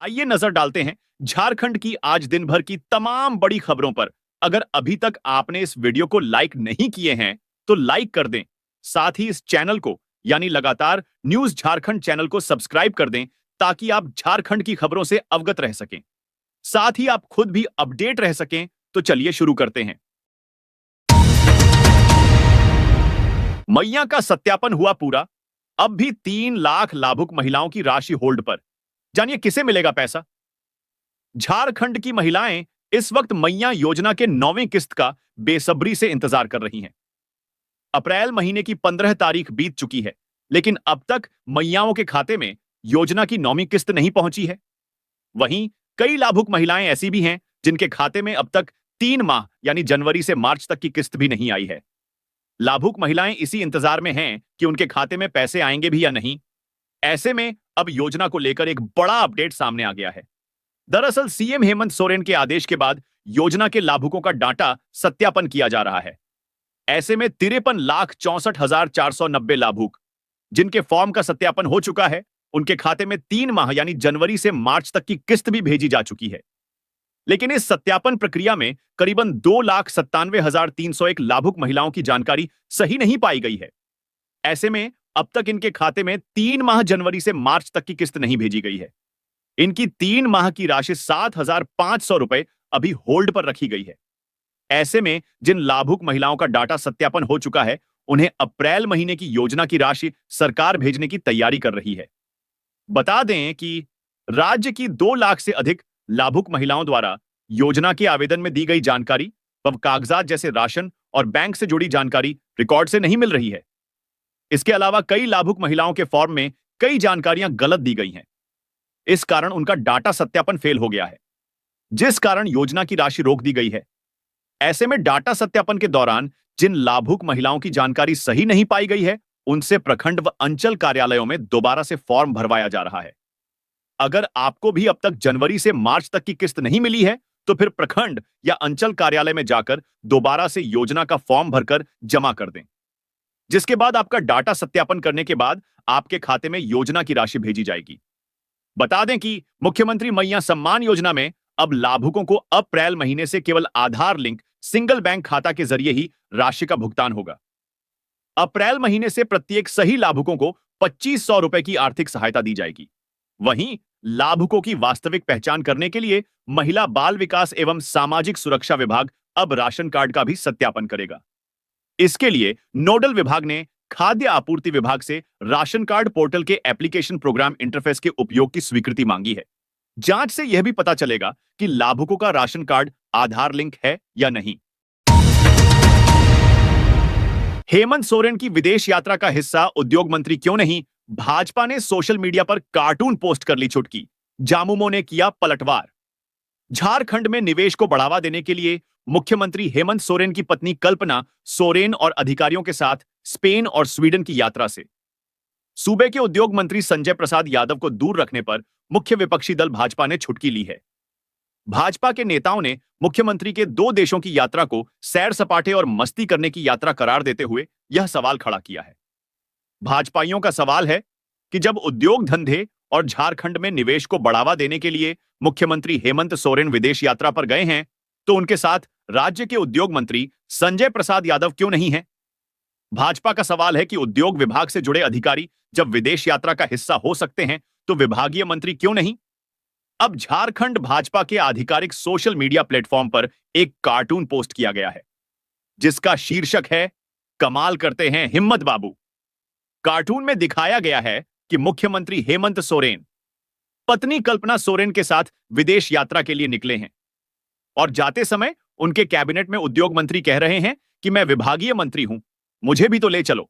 आइए नजर डालते हैं झारखंड की आज दिन भर की तमाम बड़ी खबरों पर। अगर अभी तक आपने इस वीडियो को लाइक नहीं किए हैं तो लाइक कर दें। साथ ही इस चैनल को यानी लगातार न्यूज झारखंड चैनल को सब्सक्राइब कर दें ताकि आप झारखंड की खबरों से अवगत रह सकें। साथ ही आप खुद भी अपडेट रह सकें। तो चलिए शुरू करते हैं। मैया का सत्यापन हुआ पूरा। अब भी 3 लाख लाभुक महिलाओं की राशि होल्ड पर। जानिए किसे मिलेगा पैसा। झारखंड की महिलाएं इस वक्त मैया योजना के 9वें किस्त का बेसब्री से इंतजार कर रही हैं। अप्रैल महीने की 15 तारीख बीत चुकी है, लेकिन अब तक मैयाओं के खाते में योजना की 9वीं किस्त नहीं पहुंची है। वहीं कई लाभुक महिलाएं ऐसी भी हैं जिनके खाते में अब तक 3 माह यानी जनवरी से मार्च तक की किस्त भी नहीं आई है। लाभुक महिलाएं इसी इंतजार में हैं कि उनके खाते में पैसे आएंगे भी या नहीं। ऐसे में अब योजना को लेकर एक बड़ा अपडेट सामने आ गया है। दरअसल सीएम हेमंत सोरेन के आदेश के बाद योजना के लाभुकों का डाटा सत्यापन किया जा रहा है। ऐसे में 53,64,490 लाभुक जिनके फॉर्म का सत्यापन हो चुका है, उनके खाते में 3 माह यानी जनवरी से मार्च तक की किस्त भी भेजी जा चुकी है। लेकिन इस सत्यापन प्रक्रिया में करीबन 2,97,301 लाभुक महिलाओं की जानकारी सही नहीं पाई गई है। ऐसे में अब तक इनके खाते में 3 माह जनवरी से मार्च तक की किस्त नहीं भेजी गई है। इनकी 3 माह की राशि 7,500 रुपए अभी होल्ड पर रखी गई है। ऐसे में जिन लाभुक महिलाओं का डाटा सत्यापन हो चुका है, उन्हें अप्रैल महीने की योजना की राशि सरकार भेजने की तैयारी कर रही है। बता दें कि राज्य की 2 लाख से अधिक लाभुक महिलाओं द्वारा योजना के आवेदन में दी गई जानकारी व कागजात जैसे राशन और बैंक से जुड़ी जानकारी रिकॉर्ड से नहीं मिल रही है। इसके अलावा कई लाभुक महिलाओं के फॉर्म में कई जानकारियां गलत दी गई हैं। इस कारण उनका डाटा सत्यापन फेल हो गया है, जिस कारण योजना की राशि रोक दी गई है। ऐसे में डाटा सत्यापन के दौरान जिन लाभुक महिलाओं की जानकारी सही नहीं पाई गई है, उनसे प्रखंड व अंचल कार्यालयों में दोबारा से फॉर्म भरवाया जा रहा है। अगर आपको भी अब तक जनवरी से मार्च तक की किस्त नहीं मिली है, तो फिर प्रखंड या अंचल कार्यालय में जाकर दोबारा से योजना का फॉर्म भरकर जमा कर दें, जिसके बाद आपका डाटा सत्यापन करने के बाद आपके खाते में योजना की राशि भेजी जाएगी। बता दें कि मुख्यमंत्री मैया सम्मान योजना में अब लाभुकों को अप्रैल महीने से केवल आधार लिंक सिंगल बैंक खाता के जरिए ही राशि का भुगतान होगा। अप्रैल महीने से प्रत्येक सही लाभुकों को 2,500 रुपए की आर्थिक सहायता दी जाएगी। वहीं लाभुकों की वास्तविक पहचान करने के लिए महिला बाल विकास एवं सामाजिक सुरक्षा विभाग अब राशन कार्ड का भी सत्यापन करेगा। इसके लिए नोडल विभाग ने खाद्य आपूर्ति विभाग से राशन कार्ड पोर्टल के एप्लीकेशन प्रोग्राम इंटरफेस के उपयोग की स्वीकृति मांगी है। जांच से यह भी पता चलेगा कि लाभुकों का राशन कार्ड आधार लिंक है या नहीं। हेमंत सोरेन की विदेश यात्रा का हिस्सा उद्योग मंत्री क्यों नहीं? भाजपा ने सोशल मीडिया पर कार्टून पोस्ट कर ली छुटकी। जामुमो ने किया पलटवार। झारखंड में निवेश को बढ़ावा देने के लिए मुख्यमंत्री हेमंत सोरेन की पत्नी कल्पना सोरेन और अधिकारियों के साथ स्पेन और स्वीडन की यात्रा से सूबे के उद्योग मंत्री संजय प्रसाद यादव को दूर रखने पर मुख्य विपक्षी दल भाजपा ने छुटकी ली है। भाजपा के नेताओं ने मुख्यमंत्री के 2 देशों की यात्रा को सैर सपाटे और मस्ती करने की यात्रा करार देते हुए यह सवाल खड़ा किया है। भाजपाइयों का सवाल है कि जब उद्योग धंधे और झारखंड में निवेश को बढ़ावा देने के लिए मुख्यमंत्री हेमंत सोरेन विदेश यात्रा पर गए हैं, तो उनके साथ राज्य के उद्योग मंत्री संजय प्रसाद यादव क्यों नहीं है? भाजपा का सवाल है कि उद्योग विभाग से जुड़े अधिकारी जब विदेश यात्रा का हिस्सा हो सकते हैं, तो विभागीय मंत्री क्यों नहीं? अब झारखंड भाजपा के आधिकारिक सोशल मीडिया प्लेटफॉर्म पर एक कार्टून पोस्ट किया गया है, जिसका शीर्षक है कमाल करते हैं हिम्मत बाबू। कार्टून में दिखाया गया है कि मुख्यमंत्री हेमंत सोरेन पत्नी कल्पना सोरेन के साथ विदेश यात्रा के लिए निकले हैं और जाते समय उनके कैबिनेट में उद्योग मंत्री कह रहे हैं कि मैं विभागीय मंत्री हूं, मुझे भी तो ले चलो।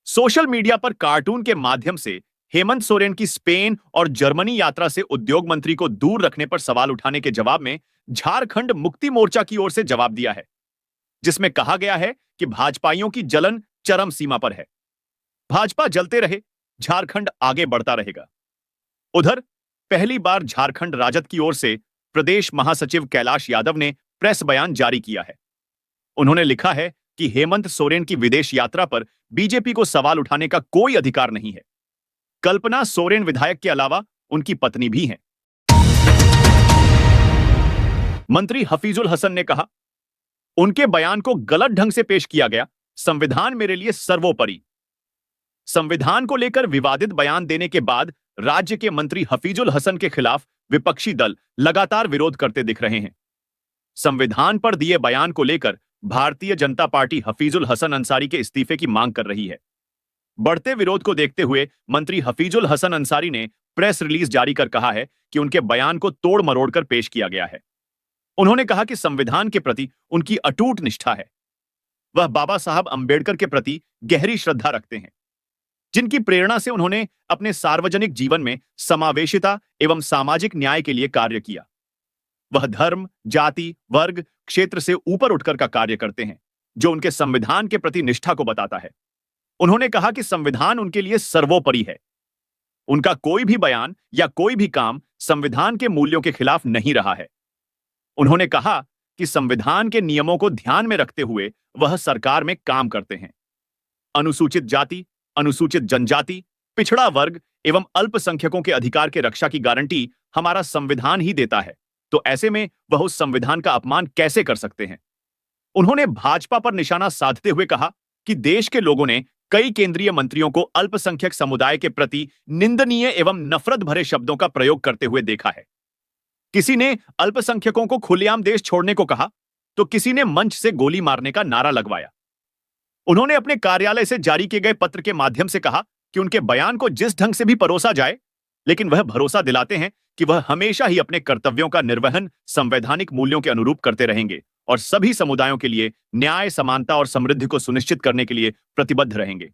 सोशल मीडिया पर कार्टून के माध्यम से हेमंत सोरेन की स्पेन और जर्मनी यात्रा से उद्योग मंत्री को दूर रखने पर सवाल उठाने के जवाब में झारखंड मुक्ति मोर्चा की ओर से जवाब दिया है, जिसमें कहा गया है कि भाजपाइयों की जलन चरम सीमा पर है। भाजपा जलते रहे, झारखंड आगे बढ़ता रहेगा। उधर पहली बार झारखंड राजद की ओर से प्रदेश महासचिव कैलाश यादव ने प्रेस बयान जारी किया है। उन्होंने लिखा है कि हेमंत सोरेन की विदेश यात्रा पर बीजेपी को सवाल उठाने का कोई अधिकार नहीं है। कल्पना सोरेन विधायक के अलावा उनकी पत्नी भी हैं। मंत्री हफीजुल हसन ने कहा, उनके बयान को गलत ढंग से पेश किया गया। संविधान मेरे लिए सर्वोपरि। संविधान को लेकर विवादित बयान देने के बाद राज्य के मंत्री हफीजुल हसन के खिलाफ विपक्षी दल लगातार विरोध करते दिख रहे हैं। संविधान पर दिए बयान को लेकर भारतीय जनता पार्टी हफीजुल हसन अंसारी के इस्तीफे की मांग कर रही है। बढ़ते विरोध को देखते हुए मंत्री हफीजुल हसन अंसारी ने प्रेस रिलीज जारी कर कहा है कि उनके बयान को तोड़ मरोड़ कर पेश किया गया है। उन्होंने कहा कि संविधान के प्रति उनकी अटूट निष्ठा है। वह बाबा साहब अंबेडकर के प्रति गहरी श्रद्धा रखते हैं, जिनकी प्रेरणा से उन्होंने अपने सार्वजनिक जीवन में समावेशिता एवं सामाजिक न्याय के लिए कार्य किया। वह धर्म, जाति, वर्ग, क्षेत्र से ऊपर उठकर का कार्य करते हैं, जो उनके संविधान के प्रति निष्ठा को बताता है। उन्होंने कहा कि संविधान उनके लिए सर्वोपरि है। उनका कोई भी बयान या कोई भी काम संविधान के मूल्यों के खिलाफ नहीं रहा है। उन्होंने कहा कि संविधान के नियमों को ध्यान में रखते हुए वह सरकार में काम करते हैं। अनुसूचित जाति, अनुसूचित जनजाति, पिछड़ा वर्ग एवं अल्पसंख्यकों के अधिकार के रक्षा की गारंटी हमारा संविधान ही देता है, तो ऐसे में वह उस संविधान का अपमान कैसे कर सकते हैं। उन्होंने भाजपा पर निशाना साधते हुए कहा कि देश के लोगों ने कई केंद्रीय मंत्रियों को अल्पसंख्यक समुदाय के प्रति निंदनीय एवं नफरत भरे शब्दों का प्रयोग करते हुए देखा है। किसी ने अल्पसंख्यकों को खुलेआम देश छोड़ने को कहा, तो किसी ने मंच से गोली मारने का नारा लगवाया। उन्होंने अपने कार्यालय से जारी किए गए पत्र के माध्यम से कहा कि उनके बयान को जिस ढंग से भी परोसा जाए, लेकिन वह भरोसा दिलाते हैं कि वह हमेशा ही अपने कर्तव्यों का निर्वहन संवैधानिक मूल्यों के अनुरूप करते रहेंगे और सभी समुदायों के लिए न्याय, समानता और समृद्धि को सुनिश्चित करने के लिए प्रतिबद्ध रहेंगे।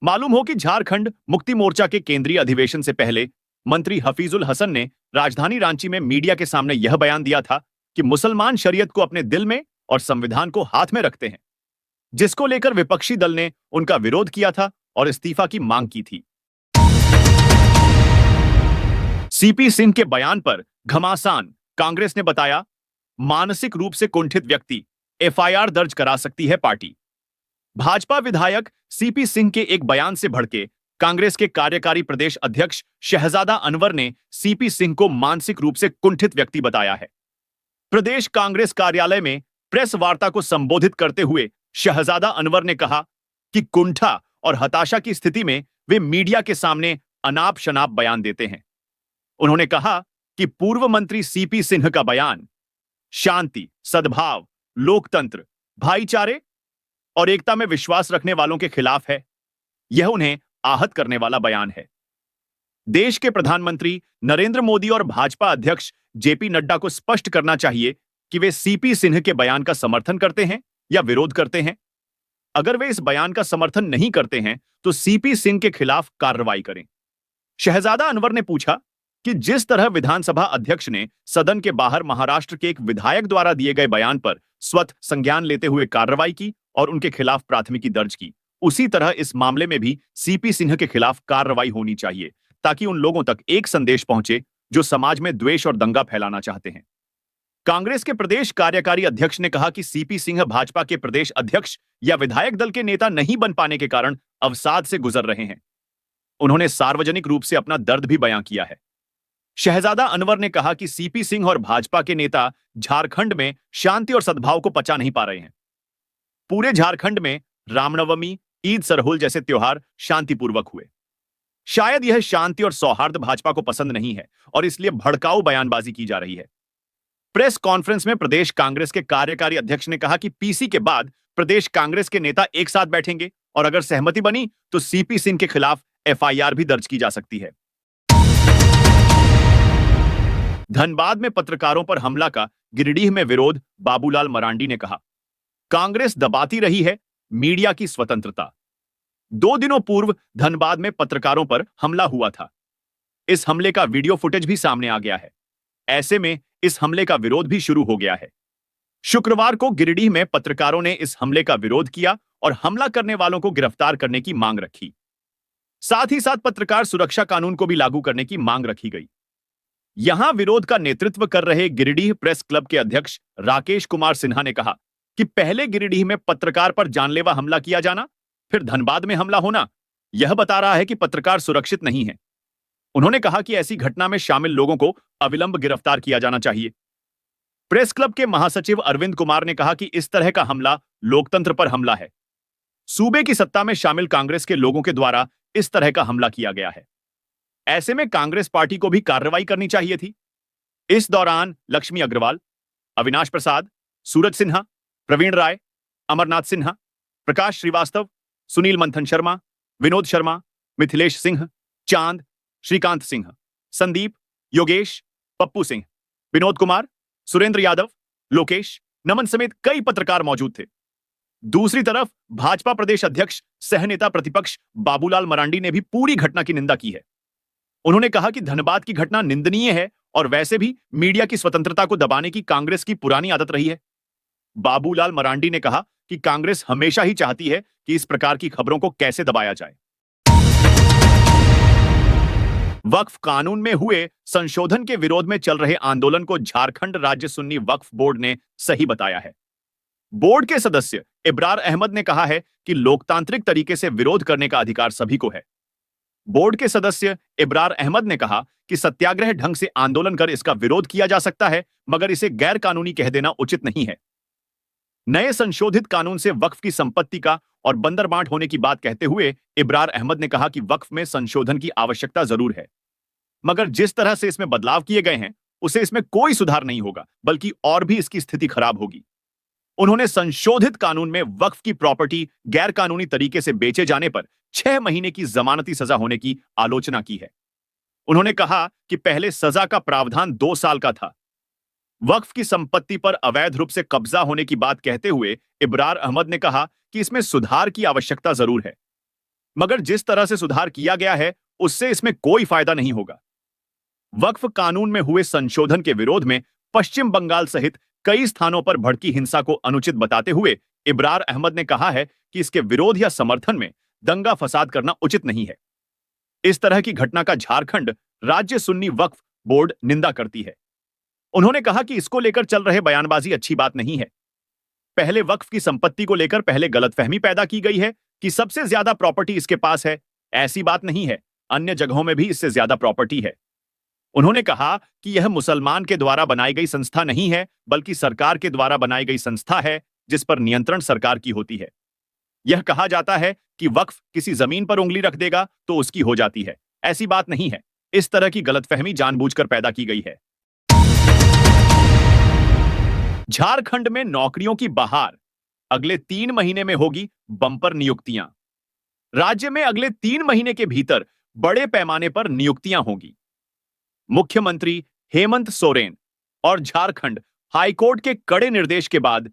मालूम हो कि झारखंड मुक्ति मोर्चा के केंद्रीय अधिवेशन से पहले मंत्री हफीजुल हसन ने राजधानी रांची में मीडिया के सामने यह बयान दिया था कि मुसलमान शरीयत को अपने दिल में और संविधान को हाथ में रखते हैं, जिसको लेकर विपक्षी दल ने उनका विरोध किया था और इस्तीफा की मांग की थी। सीपी सिंह के बयान पर घमासान। कांग्रेस ने बताया, मानसिक रूप से कुंठित व्यक्ति, एफआईआर दर्ज करा सकती है पार्टी। भाजपा विधायक सीपी सिंह के एक बयान से भड़के कांग्रेस के कार्यकारी प्रदेश अध्यक्ष शहजादा अनवर ने सीपी सिंह को मानसिक रूप से कुंठित व्यक्ति बताया है। प्रदेश कांग्रेस कार्यालय में प्रेस वार्ता को संबोधित करते हुए शहजादा अनवर ने कहा कि कुंठा और हताशा की स्थिति में वे मीडिया के सामने अनाप शनाप बयान देते हैं। उन्होंने कहा कि पूर्व मंत्री सीपी सिंह का बयान शांति, सद्भाव, लोकतंत्र, भाईचारे और एकता में विश्वास रखने वालों के खिलाफ है। यह उन्हें आहत करने वाला बयान है। देश के प्रधानमंत्री नरेंद्र मोदी और भाजपा अध्यक्ष जेपी नड्डा को स्पष्ट करना चाहिए कि वे सीपी सिंह के बयान का समर्थन करते हैं या विरोध करते हैं। अगर वे इस बयान का समर्थन नहीं करते हैं तो सीपी सिंह के खिलाफ कार्रवाई करें। शहजादा अनवर ने पूछा कि जिस तरह विधानसभा अध्यक्ष ने सदन के बाहर महाराष्ट्र के एक विधायक द्वारा दिए गए बयान पर स्वतः संज्ञान लेते हुए कार्रवाई की और उनके खिलाफ प्राथमिकी दर्ज की, उसी तरह इस मामले में भी सीपी सिंह के खिलाफ कार्रवाई होनी चाहिए, ताकि उन लोगों तक एक संदेश पहुंचे जो समाज में द्वेष और दंगा फैलाना चाहते हैं। कांग्रेस के प्रदेश कार्यकारी अध्यक्ष ने कहा कि सीपी सिंह भाजपा के प्रदेश अध्यक्ष या विधायक दल के नेता नहीं बन पाने के कारण अवसाद से गुजर रहे हैं। उन्होंने सार्वजनिक रूप से अपना दर्द भी बयां किया है। शहजादा अनवर ने कहा कि सीपी सिंह और भाजपा के नेता झारखंड में शांति और सद्भाव को पचा नहीं पा रहे हैं। पूरे झारखंड में रामनवमी, ईद, सरहुल जैसे त्योहार शांतिपूर्वक हुए। शायद यह शांति और सौहार्द भाजपा को पसंद नहीं है और इसलिए भड़काऊ बयानबाजी की जा रही है। प्रेस कॉन्फ्रेंस में प्रदेश कांग्रेस के कार्यकारी अध्यक्ष ने कहा कि पीसी के बाद प्रदेश कांग्रेस के नेता एक साथ बैठेंगे और अगर सहमति बनी तो सीपी सिंह के खिलाफ एफआईआर भी दर्ज की जा सकती है। धनबाद में पत्रकारों पर हमला का गिरिडीह में विरोध। बाबूलाल मरांडी ने कहा, कांग्रेस दबाती रही है मीडिया की स्वतंत्रता। 2 दिनों पूर्व धनबाद में पत्रकारों पर हमला हुआ था। इस हमले का वीडियो फुटेज भी सामने आ गया है। ऐसे में इस हमले का विरोध भी शुरू हो गया है। शुक्रवार को गिरिडीह में पत्रकारों ने इस हमले का विरोध किया और हमला करने वालों को गिरफ्तार करने की मांग रखी। साथ ही साथ पत्रकार सुरक्षा कानून को भी लागू करने की मांग रखी गई। यहां विरोध का नेतृत्व कर रहे गिरिडीह प्रेस क्लब के अध्यक्ष राकेश कुमार सिन्हा ने कहा कि पहले गिरिडीह में पत्रकार पर जानलेवा हमला किया जाना, फिर धनबाद में हमला होना, यह बता रहा है कि पत्रकार सुरक्षित नहीं है। उन्होंने कहा कि ऐसी घटना में शामिल लोगों को अविलंब गिरफ्तार किया जाना चाहिए। प्रेस क्लब के महासचिव अरविंद कुमार ने कहा कि इस तरह का हमला लोकतंत्र पर हमला है। सूबे की सत्ता में शामिल कांग्रेस के लोगों के द्वारा इस तरह का हमला किया गया है। ऐसे में कांग्रेस पार्टी को भी कार्रवाई करनी चाहिए थी। इस दौरान लक्ष्मी अग्रवाल, अविनाश प्रसाद, सूरज सिन्हा, प्रवीण राय, अमरनाथ सिन्हा, प्रकाश श्रीवास्तव, सुनील मंथन शर्मा, विनोद शर्मा, मिथिलेश सिंह, चांद, श्रीकांत सिंह, संदीप, योगेश, पप्पू सिंह, विनोद कुमार, सुरेंद्र यादव, लोकेश, नमन समेत कई पत्रकार मौजूद थे। दूसरी तरफ भाजपा प्रदेश अध्यक्ष सह नेता प्रतिपक्ष बाबूलाल मरांडी ने भी पूरी घटना की निंदा की है। उन्होंने कहा कि धनबाद की घटना निंदनीय है और वैसे भी मीडिया की स्वतंत्रता को दबाने की कांग्रेस की पुरानी आदत रही है। बाबूलाल मरांडी ने कहा कि कांग्रेस हमेशा ही चाहती है कि इस प्रकार की खबरों को कैसे दबाया जाए। वक्फ कानून में हुए संशोधन के विरोध में चल रहे आंदोलन को झारखंड राज्य सुन्नी वक्फ बोर्ड ने सही बताया है। बोर्ड के सदस्य इब्रार अहमद ने कहा है कि लोकतांत्रिक तरीके से विरोध करने का अधिकार सभी को है। बोर्ड के सदस्य इब्रार अहमद ने कहा कि सत्याग्रह ढंग से आंदोलन कर इसका विरोध किया जा सकता है, मगर इसे गैर कानूनी कह देना उचित नहीं है। नए संशोधित कानून से वक्फ की संपत्ति का और बंदरबांट होने की बात कहते हुए इब्रार अहमद ने कहा कि वक्फ में संशोधन की आवश्यकता जरूर है, मगर जिस तरह से इसमें बदलाव किए गए हैं उसे इसमें कोई सुधार नहीं होगा, बल्कि और भी इसकी स्थिति खराब होगी। उन्होंने संशोधित कानून में वक्फ की प्रॉपर्टी गैर कानूनी तरीके से बेचे जाने पर 6 महीने की जमानती सजा होने की आलोचना की है। उन्होंने कहा कि पहले सजा का प्रावधान 2 साल का था। वक्फ की संपत्ति पर अवैध रूप से कब्जा होने की बात कहते हुए इब्रार अहमद ने कहा कि इसमें सुधार की आवश्यकता जरूर है, मगर जिस तरह से सुधार किया गया है उससे इसमें कोई फायदा नहीं होगा। वक्फ कानून में हुए संशोधन के विरोध में पश्चिम बंगाल सहित कई स्थानों पर भड़की हिंसा को अनुचित बताते हुए इब्रार अहमद ने कहा है कि इसके विरोध या समर्थन में दंगा फसाद करना उचित नहीं है। इस तरह की घटना का झारखंड राज्य सुन्नी वक्फ बोर्ड निंदा करती है। उन्होंने कहा कि इसको लेकर चल रहे बयानबाजी अच्छी बात नहीं है। पहले वक्फ की संपत्ति को लेकर पहले गलतफहमी पैदा की गई है कि सबसे ज्यादा प्रॉपर्टी इसके पास है। ऐसी बात नहीं है, अन्य जगहों में भी इससे ज्यादा प्रॉपर्टी है। उन्होंने कहा कि यह मुसलमान के द्वारा बनाई गई संस्था नहीं है, बल्कि सरकार के द्वारा बनाई गई संस्था है जिस पर नियंत्रण सरकार की होती है। यह कहा जाता है कि वक्फ किसी जमीन पर उंगली रख देगा तो उसकी हो जाती है। ऐसी बात नहीं है। इस तरह की गलतफहमी जानबूझकर पैदा की गई है। झारखंड में नौकरियों की बहार, अगले 3 महीने में होगी बंपर नियुक्तियां। राज्य में अगले 3 महीने के भीतर बड़े पैमाने पर नियुक्तियां होंगी। मुख्यमंत्री हेमंत सोरेन और झारखंड हाईकोर्ट के कड़े निर्देश के बाद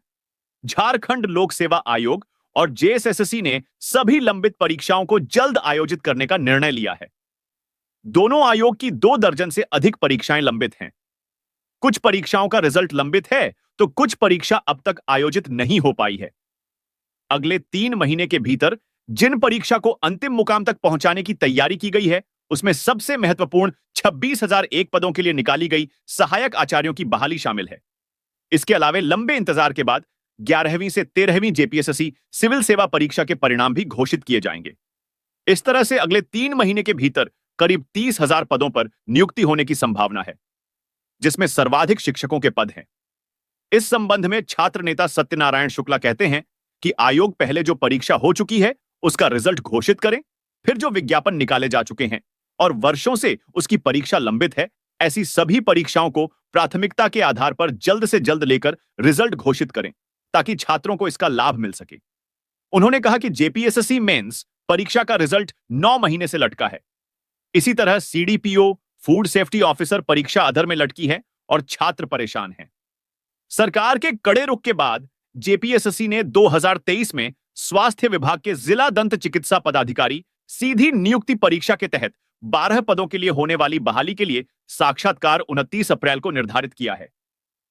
झारखंड लोक सेवा आयोग और जेएसएससी ने सभी लंबित परीक्षाओं को जल्द आयोजित करने का निर्णय लिया है। दोनों आयोग की 2 दर्जन से अधिक परीक्षाएं लंबित हैं। कुछ परीक्षाओं का रिजल्ट लंबित है तो कुछ परीक्षा अब तक आयोजित नहीं हो पाई है। अगले 3 महीने के भीतर जिन परीक्षा को अंतिम मुकाम तक पहुंचाने की तैयारी की गई है उसमें सबसे महत्वपूर्ण 26,001 पदों के लिए निकाली गई सहायक आचार्यों की बहाली शामिल है। इसके अलावा लंबे इंतजार के बाद 11वीं से 13वीं जेपीएसएससी सिविल सेवा परीक्षा के परिणाम भी घोषित किए जाएंगे। इस तरह से अगले 3 महीने के भीतर करीब 30,000 पदों पर नियुक्ति होने की संभावना है, जिसमें सर्वाधिक शिक्षकों के पद हैं। इस संबंध में छात्र नेता सत्यनारायण शुक्ला कहते हैं कि आयोग पहले जो परीक्षा हो चुकी है उसका रिजल्ट घोषित करें, फिर जो विज्ञापन निकाले जा चुके हैं और वर्षों से उसकी परीक्षा लंबित है, ऐसी सभी परीक्षाओं को प्राथमिकता के आधार पर जल्द से जल्द लेकर रिजल्ट घोषित करें ताकि छात्रों को इसका लाभ मिल सके। उन्होंने कहा कि जेपीएसएससी मेंस परीक्षा का रिजल्ट 9 महीने से लटका है। इसी तरह सीडीपीओ, फूड सेफ्टी ऑफिसर परीक्षा अधर में लटकी है और छात्र परेशान हैं। सरकार के कड़े रुख के बाद जेपीएसएससी ने 2023 में स्वास्थ्य विभाग के जिला दंत चिकित्सा पदाधिकारी सीधी नियुक्ति परीक्षा के तहत 12 पदों के लिए होने वाली बहाली के लिए साक्षात्कार 29 अप्रैल को निर्धारित किया है।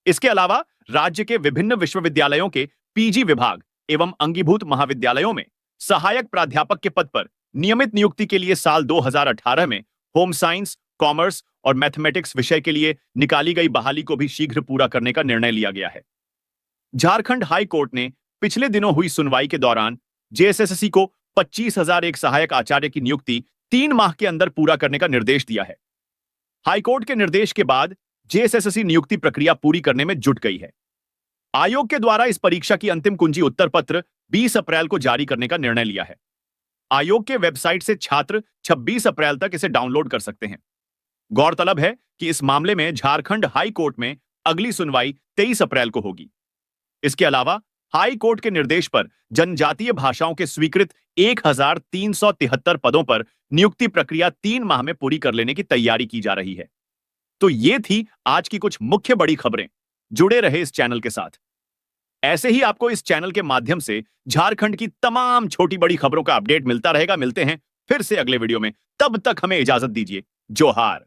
इसके अलावा राज्य के विभिन्न विश्वविद्यालयों के पीजी विभाग एवं अंगीभूत महाविद्यालयों में सहायक प्राध्यापक के पद पर नियमित नियुक्ति के लिए साल 2018 में होम साइंस, कॉमर्स और मैथमेटिक्स विषय के लिए निकाली गई बहाली को भी शीघ्र पूरा करने का निर्णय लिया गया है। झारखंड हाई कोर्ट ने पिछले दिनों हुई सुनवाई के दौरान जेएसएससी को 25,001 सहायक आचार्य की नियुक्ति 3 माह के अंदर पूरा करने का निर्देश दिया है। हाईकोर्ट के निर्देश के बाद जेएसएससी नियुक्ति प्रक्रिया पूरी करने में जुट गई है। आयोग के द्वारा इस परीक्षा की अंतिम कुंजी उत्तर पत्र 20 अप्रैल को जारी करने का निर्णय लिया है। आयोग के वेबसाइट से छात्र 26 अप्रैल तक इसे डाउनलोड कर सकते हैं। गौरतलब है कि इस मामले में झारखंड हाई कोर्ट में अगली सुनवाई 23 अप्रैल को होगी। इसके अलावा हाई कोर्ट के निर्देश पर जनजातीय भाषाओं के स्वीकृत 1373 पदों पर नियुक्ति प्रक्रिया 3 माह में पूरी कर लेने की तैयारी की जा रही है। तो ये थी आज की कुछ मुख्य बड़ी खबरें। जुड़े रहे इस चैनल के साथ। ऐसे ही आपको इस चैनल के माध्यम से झारखंड की तमाम छोटी बड़ी खबरों का अपडेट मिलता रहेगा। मिलते हैं फिर से अगले वीडियो में, तब तक हमें इजाजत दीजिए। जोहार।